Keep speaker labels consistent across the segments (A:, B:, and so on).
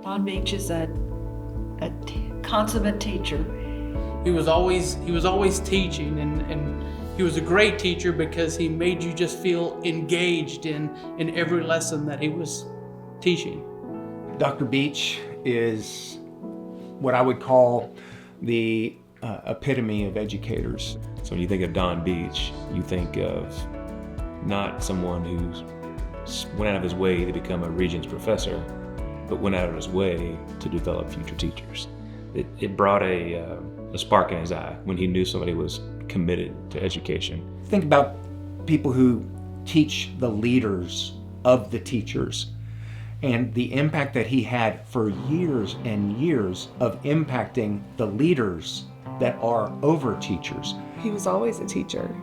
A: Don Beach is a consummate teacher.
B: He was always teaching, and he was a great teacher because he made you just feel engaged in every lesson that he was teaching.
C: Dr. Beach is what I would call the epitome of educators.
D: So when you think of Don Beach, you think of not someone who went out of his way to become a Regents professor, but went out of his way to develop future teachers. It brought a spark in his eye when he knew somebody was committed to education.
C: Think about people who teach the leaders of the teachers and the impact that he had for years and years of impacting the leaders that are over teachers.
E: He was always a teacher.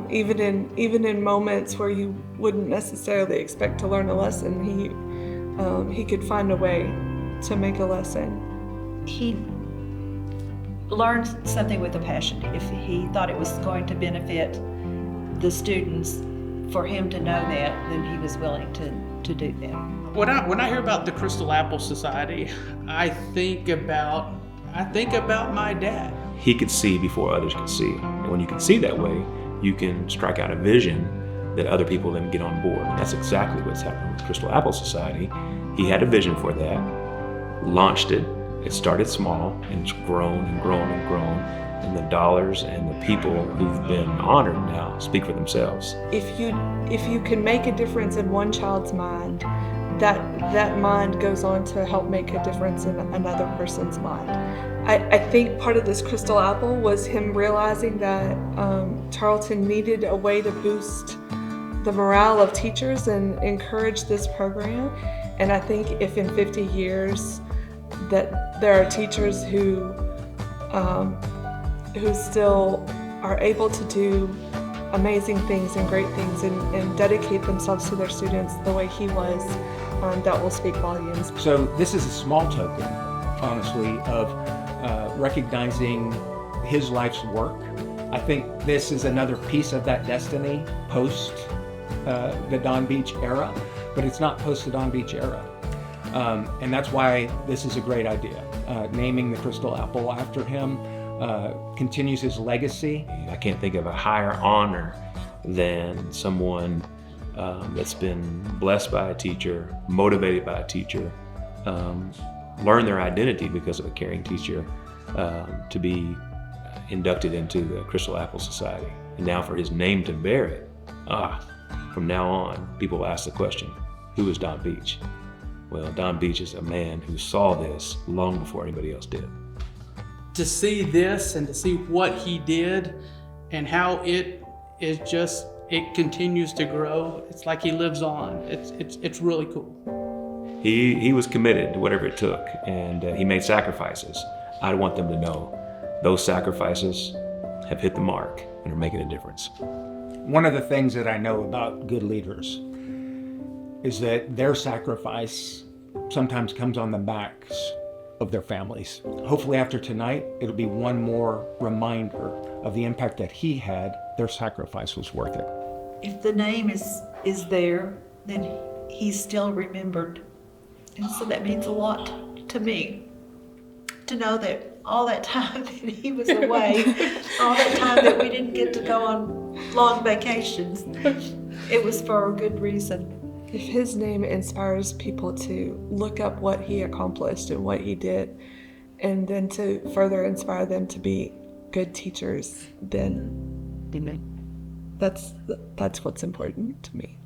E: Even in moments where you wouldn't necessarily expect to learn a lesson, he could find a way to make a lesson.
A: He learned something with a passion. If he thought it was going to benefit the students, for him to know that, then he was willing to do that.
B: When I hear about the Crystal Apple Society, I think about my dad.
D: He could see before others could see. And when you can see that way, you can strike out a vision that other people then get on board. And that's exactly what's happened with Crystal Apple Society. He had a vision for that, launched it. It started small, and it's grown and grown and grown. And the dollars and the people who've been honored now speak for themselves.
E: If you can make a difference in one child's mind, that mind goes on to help make a difference in another person's mind. I think part of this Crystal Apple was him realizing that Tarleton needed a way to boost the morale of teachers and encourage this program. And I think if in 50 years that there are teachers who still are able to do amazing things and great things and dedicate themselves to their students the way he was, that will speak volumes.
C: So this is a small token, honestly, of recognizing his life's work. I think this is another piece of that destiny post the Don Beach era, but it's not post the Don Beach era. And that's why this is a great idea. Naming the Crystal Apple after him continues his legacy.
D: I can't think of a higher honor than someone that's been blessed by a teacher, motivated by a teacher, learned their identity because of a caring teacher, to be inducted into the Crystal Apple Society. And now for his name to bear it, from now on, people will ask the question, who is Don Beach? Well, Don Beach is a man who saw this long before anybody else did.
B: To see this and to see what he did and how it continues to grow, it's like he lives on. It's really cool.
D: He was committed to whatever it took, and he made sacrifices. I want them to know those sacrifices have hit the mark and are making a difference.
C: One of the things that I know about good leaders is that their sacrifice sometimes comes on the backs of their families. Hopefully after tonight, it'll be one more reminder of the impact that he had. Their sacrifice was worth it.
A: If the name is there, then he's still remembered. And so that means a lot to me, to know that all that time that he was away, all that time that we didn't get to go on long vacations, it was for a good reason.
E: If his name inspires people to look up what he accomplished and what he did, and then to further inspire them to be good teachers, then that's what's important to me.